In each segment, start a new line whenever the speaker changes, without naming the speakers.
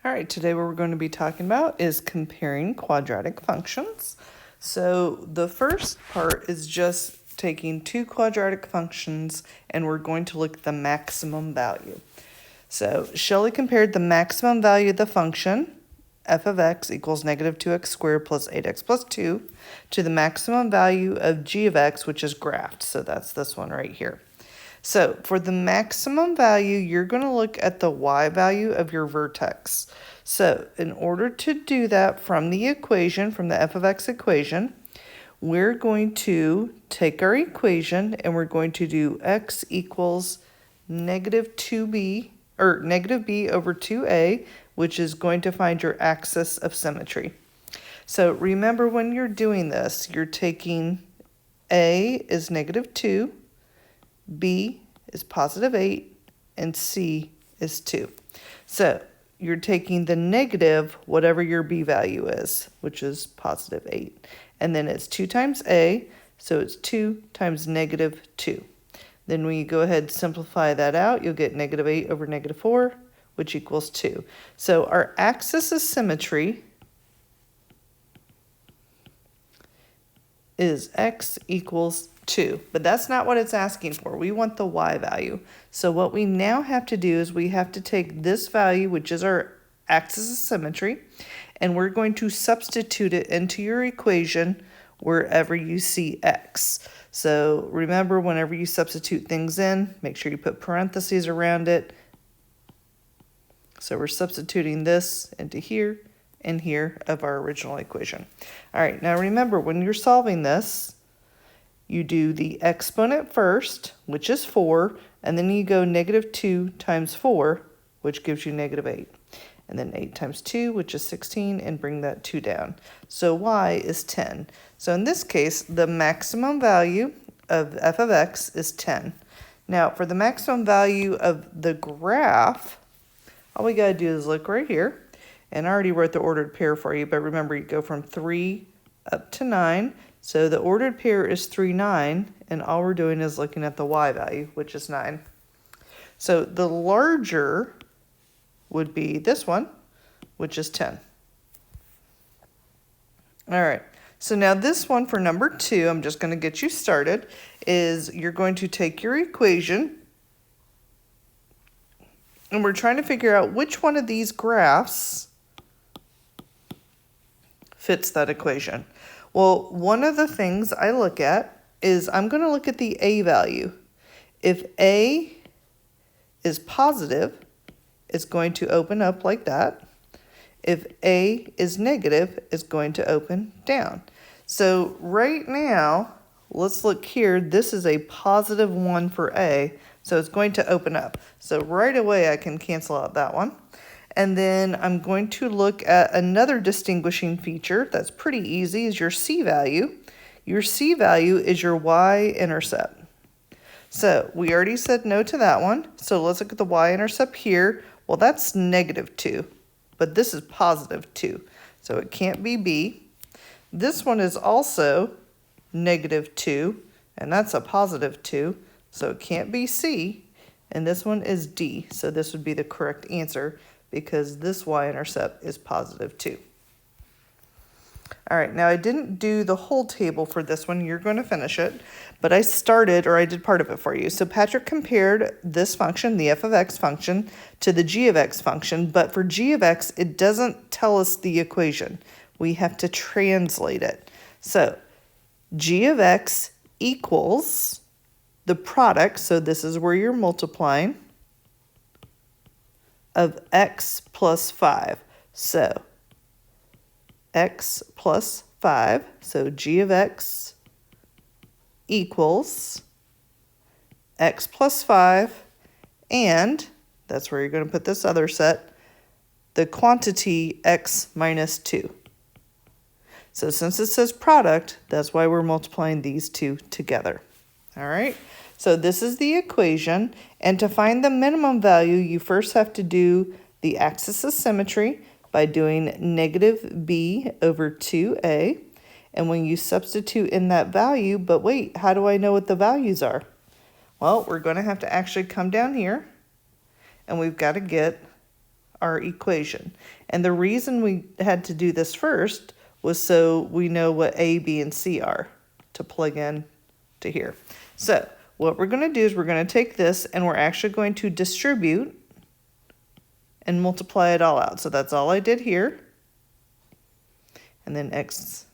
All right, today what we're going to be talking about is comparing quadratic functions. So the first part is just taking two quadratic functions and we're going to look at the maximum value. So Shelley compared the maximum value of the function f of x equals negative 2x squared plus 8x plus 2 to the maximum value of g of x, which is graphed. So that's this one right here. So for the maximum value, you're going to look at the y value of your vertex. So in order to do that from the equation, from the f of x equation, we're going to take our equation and we're going to do x equals negative 2b, or negative b over 2a, which is going to find your axis of symmetry. So remember when you're doing this, you're taking a is negative 2, b is positive 8, and c is 2. So you're taking the negative, whatever your b value is, which is positive 8. And then it's 2 times a, so it's 2 times negative 2. Then when you go ahead and simplify that out, you'll get negative 8 over negative 4, which equals 2. So our axis of symmetry is x equals 2. But that's not what it's asking for. We want the y value. So what we now have to do is we have to take this value, which is our axis of symmetry, and we're going to substitute it into your equation wherever you see x. So remember, whenever you substitute things in, make sure you put parentheses around it. So we're substituting this into here and here of our original equation. All right, now remember, when you're solving this, you do the exponent first, which is 4, and then you go negative 2 times 4, which gives you negative 8. And then 8 times 2, which is 16, and bring that 2 down. So y is 10. So in this case, the maximum value of f of x is 10. Now, for the maximum value of the graph, all we got to do is look right here. And I already wrote the ordered pair for you, but remember, you go from 3 up to 9. So the ordered pair is 3, 9, and all we're doing is looking at the y value, which is 9. So the larger would be this one, which is 10. All right, so now this one for number 2, I'm just going to get you started, is you're going to take your equation, and we're trying to figure out which one of these graphs fits that equation. Well, one of the things I look at is I'm going to look at the a value. If a is positive, it's going to open up like that. If a is negative, it's going to open down. So right now, let's look here. This is a positive 1 for a, so it's going to open up. So right away, I can cancel out that one. And then I'm going to look at another distinguishing feature that's pretty easy, is your c value. Your c value is your y-intercept. So we already said no to that one. So let's look at the y-intercept here. Well, that's negative 2, but this is positive 2. So it can't be b. This one is also negative 2, and that's a positive 2. So it can't be c. And this one is d. So this would be the correct answer, because this y-intercept is positive 2. All right, now I didn't do the whole table for this one. You're going to finish it, but I did part of it for you. So Patrick compared this function, the f of x function, to the g of x function, but for g of x, it doesn't tell us the equation. We have to translate it. So g of x equals the product, so this is where you're multiplying, of x plus 5. So x plus 5, so g of x equals x plus 5, and that's where you're going to put this other set, the quantity x minus 2. So since it says product, that's why we're multiplying these two together. All right. So this is the equation, and to find the minimum value, you first have to do the axis of symmetry by doing negative b over 2a, and when you substitute in that value, but wait, how do I know what the values are? Well, we're going to have to actually come down here, and we've got to get our equation. And the reason we had to do this first was so we know what A, B, and C are to plug in to here. So what we're going to do is we're going to take this and we're actually going to distribute and multiply it all out. So that's all I did here. And then x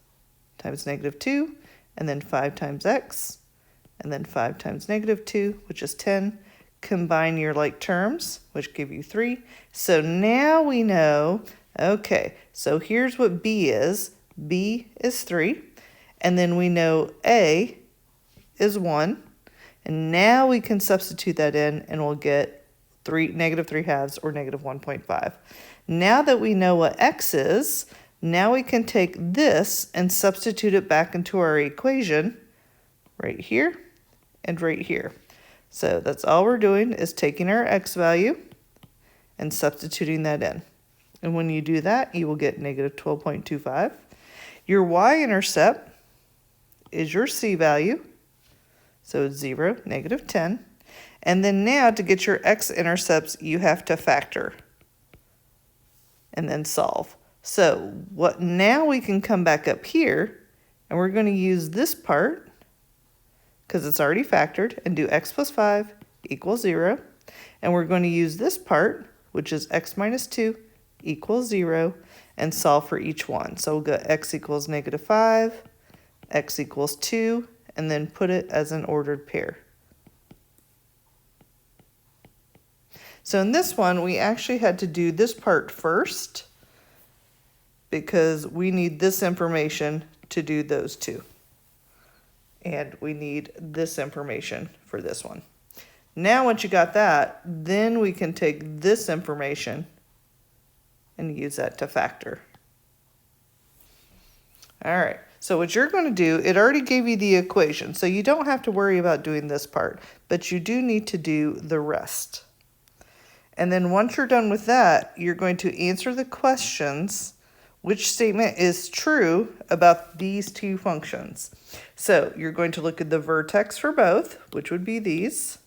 times -2, and then 5 times x, and then 5 times -2, which is 10. Combine your like terms, which give you 3. So now we know, okay, so here's what B is. B is 3. And then we know A is 1. And now we can substitute that in and we'll get -3/2 or -1.5. Now that we know what x is, now we can take this and substitute it back into our equation right here and right here. So that's all we're doing is taking our x value and substituting that in. And when you do that, you will get -12.25. Your y-intercept is your c value. So it's 0, -10. And then now to get your x-intercepts, you have to factor and then solve. So what now we can come back up here and we're going to use this part because it's already factored and do x plus 5 equals 0. And we're going to use this part, which is x minus 2 equals 0, and solve for each one. So we'll go x equals -5, x equals 2, and then put it as an ordered pair. So in this one, we actually had to do this part first because we need this information to do those two. And we need this information for this one. Now once you got that, then we can take this information and use that to factor. All right, so what you're going to do, it already gave you the equation, so you don't have to worry about doing this part, but you do need to do the rest. And then once you're done with that, you're going to answer the questions, which statement is true about these two functions. So you're going to look at the vertex for both, which would be these.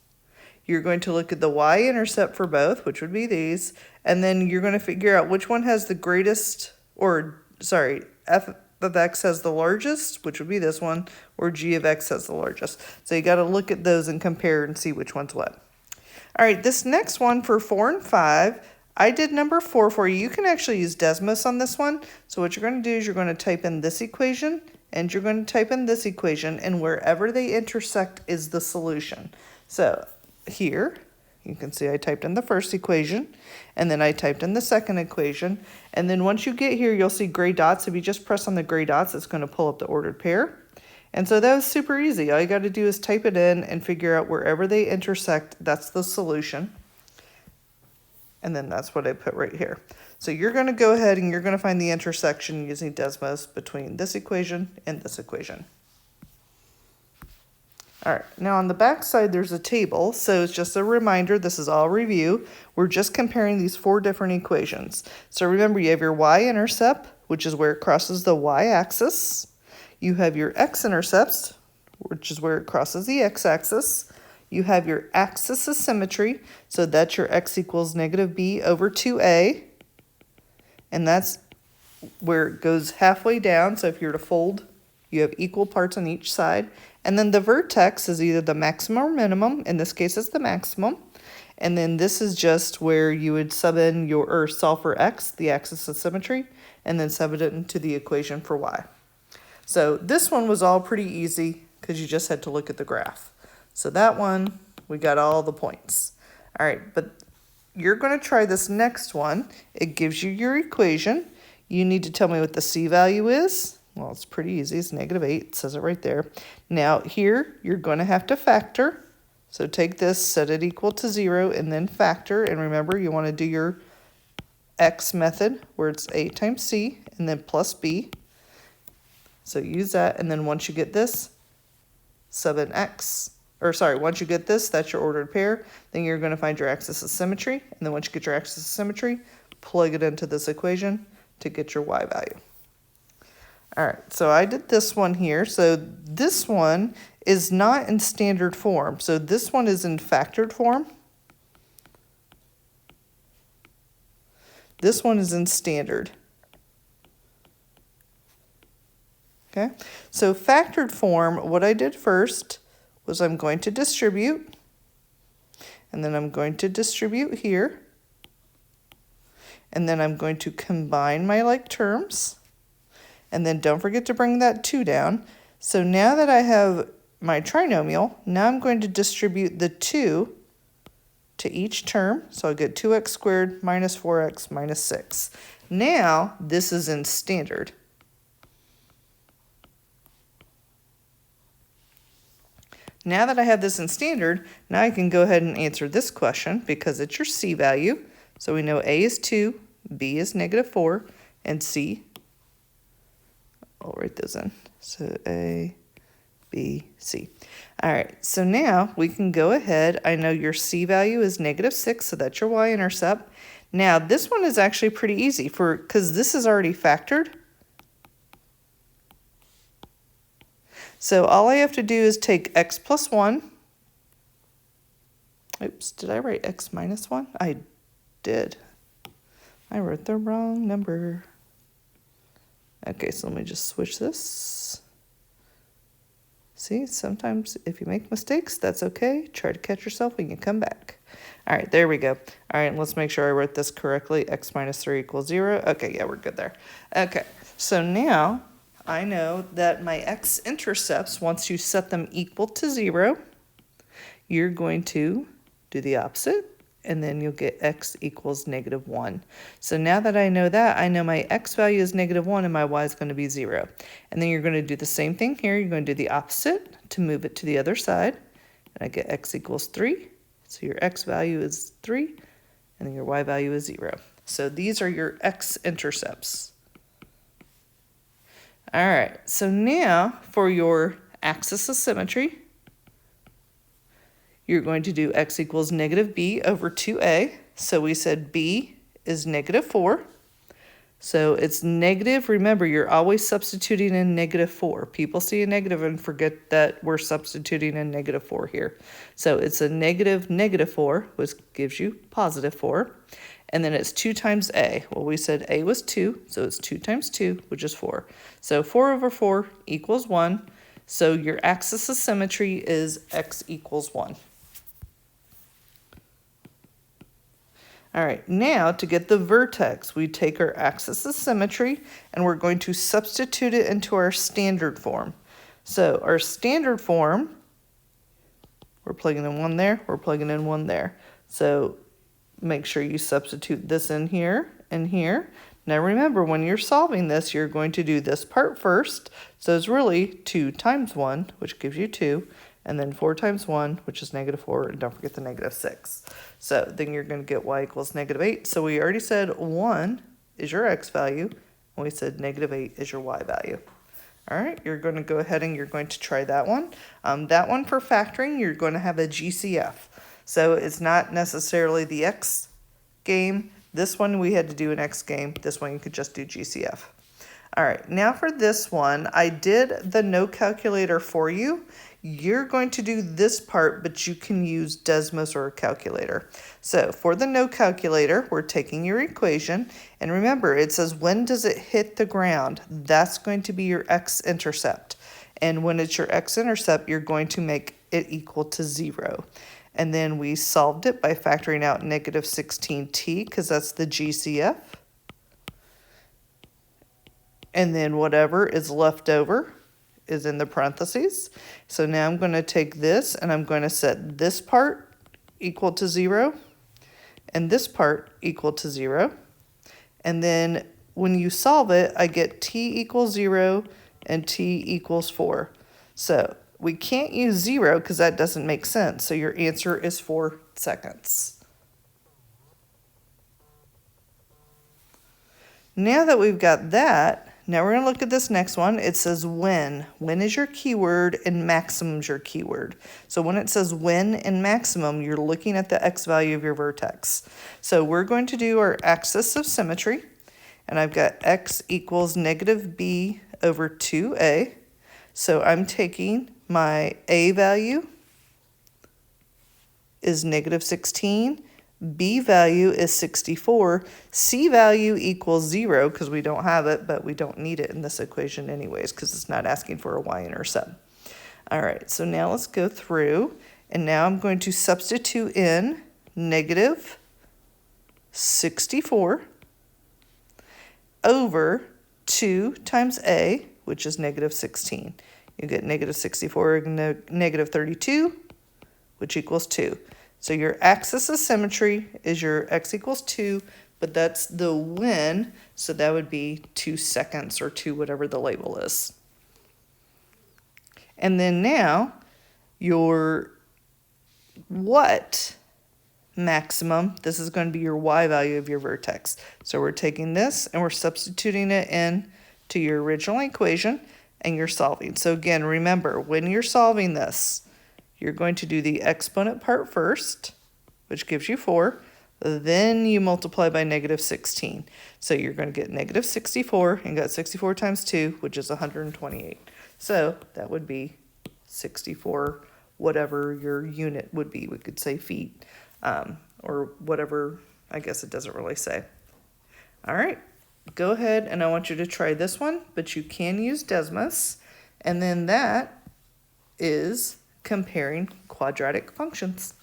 You're going to look at the y-intercept for both, which would be these. And then you're going to figure out which one has the greatest, or sorry, f of x has the largest, which would be this one, or g of x has the largest. So you got to look at those and compare and see which one's what. All right, this next one for 4 and 5, I did number 4 for you. You can actually use Desmos on this one. So what you're going to do is you're going to type in this equation, and you're going to type in this equation, and wherever they intersect is the solution. So here, you can see I typed in the first equation, and then I typed in the second equation. And then once you get here, you'll see gray dots. If you just press on the gray dots, it's going to pull up the ordered pair. And so that was super easy. All you got to do is type it in and figure out wherever they intersect, that's the solution. And then that's what I put right here. So you're going to go ahead and you're going to find the intersection using Desmos between this equation and this equation. All right, now on the back side, there's a table. So it's just a reminder, this is all review. We're just comparing these 4 different equations. So remember, you have your y-intercept, which is where it crosses the y-axis. You have your x-intercepts, which is where it crosses the x-axis. You have your axis of symmetry, so that's your x equals -b over 2a. And that's where it goes halfway down, so if you were to fold, you have equal parts on each side. And then the vertex is either the maximum or minimum. In this case, it's the maximum. And then this is just where you would sub in your, or solve for x, the axis of symmetry, and then sub it into the equation for y. So this one was all pretty easy because you just had to look at the graph. So that one, we got all the points. All right, but you're going to try this next one. It gives you your equation. You need to tell me what the c value is. Well, it's pretty easy. It's -8. It says it right there. Now here, you're going to have to factor. So take this, set it equal to 0, and then factor. And remember, you want to do your x method where it's a times c and then plus b. So use that, and then once you get this, sub in x, or sorry, once you get this, that's your ordered pair. Then you're going to find your axis of symmetry, and then once you get your axis of symmetry, plug it into this equation to get your y value. All right, so I did this one here. So this one is not in standard form. So this one is in factored form. This one is in standard. Okay, so factored form, what I did first was I'm going to distribute, and then I'm going to distribute here, and then I'm going to combine my like terms, and then don't forget to bring that 2 down. So now that I have my trinomial, now I'm going to distribute the 2 to each term, so I get 2x squared minus 4x minus 6. Now this is in standard. Now that I have this in standard, now I can go ahead and answer this question because it's your C value. So we know A is 2, B is -4, and C, I'll write those in. So A, B, C. All right, so now we can go ahead. I know your C value is -6, so that's your y-intercept. Now this one is actually pretty easy because this is already factored. So all I have to do is take x plus 1. Oops, did I write x minus 1? I did. I wrote the wrong number. Okay, so let me just switch this. See, sometimes if you make mistakes, that's okay. Try to catch yourself when you come back. All right, there we go. All right, let's make sure I wrote this correctly. X minus 3 equals 0. Okay, yeah, we're good there. Okay, so now I know that my x-intercepts, once you set them equal to 0, you're going to do the opposite, and then you'll get x equals -1. So now that I know that, I know my x value is -1 and my y is going to be 0. And then you're going to do the same thing here. You're going to do the opposite to move it to the other side. And I get x equals 3. So your x value is 3, and then your y value is 0. So these are your x-intercepts. All right, so now for your axis of symmetry, you're going to do x equals -b over 2a. So we said b is -4. So it's negative. Remember, you're always substituting in -4. People see a negative and forget that we're substituting in -4 here. So it's a -4, which gives you +4. And then it's 2 times a. Well, we said a was 2, so it's 2 times 2, which is 4. So 4 over 4 equals 1. So your axis of symmetry is x equals 1. All right, now to get the vertex, we take our axis of symmetry and we're going to substitute it into our standard form. So our standard form, we're plugging in 1 there, we're plugging in 1 there. So make sure you substitute this in here and here. Now remember, when you're solving this, you're going to do this part first. So it's really 2 times 1, which gives you 2, and then 4 times 1, which is -4, and don't forget the -6. So then you're going to get y equals -8. So we already said 1 is your x value, and we said -8 is your y value. All right, you're going to go ahead and you're going to try that one. That one for factoring, you're going to have a GCF. So it's not necessarily the X game. This one we had to do an X game. This one you could just do GCF. All right, now for this one, I did the no calculator for you. You're going to do this part, but you can use Desmos or a calculator. So for the no calculator, we're taking your equation. And remember, it says when does it hit the ground? That's going to be your x-intercept. And when it's your x-intercept, you're going to make it equal to 0. And then we solved it by factoring out -16t because that's the GCF. And then whatever is left over is in the parentheses. So now I'm going to take this and I'm going to set this part equal to 0 and this part equal to 0. And then when you solve it, I get t equals 0 and t equals 4. So we can't use 0 because that doesn't make sense. So your answer is 4 seconds. Now that we've got that, now we're going to look at this next one. It says when. When is your keyword and maximum is your keyword. So when it says when and maximum, you're looking at the x value of your vertex. So we're going to do our axis of symmetry. And I've got x equals -b over 2a. So I'm taking my a value is -16. B value is 64. C value equals 0 because we don't have it, but we don't need it in this equation anyways because it's not asking for a y-intercept. All right, so now let's go through, and now I'm going to substitute in negative 64 over 2 times A, which is negative 16. You get negative 64 and negative 32, which equals 2. So your axis of symmetry is your x equals 2, but that's the when, so that would be 2 seconds or 2 whatever the label is. And then now your what maximum, this is going to be your y value of your vertex. So we're taking this and we're substituting it in to your original equation and you're solving. So again, remember, when you're solving this, you're going to do the exponent part first, which gives you 4. Then you multiply by negative 16. So you're going to get negative 64, and got 64 times 2, which is 128. So that would be 64, whatever your unit would be. We could say feet, or whatever. I guess it doesn't really say. All right, go ahead, and I want you to try this one, but you can use Desmos. And then that is comparing quadratic functions.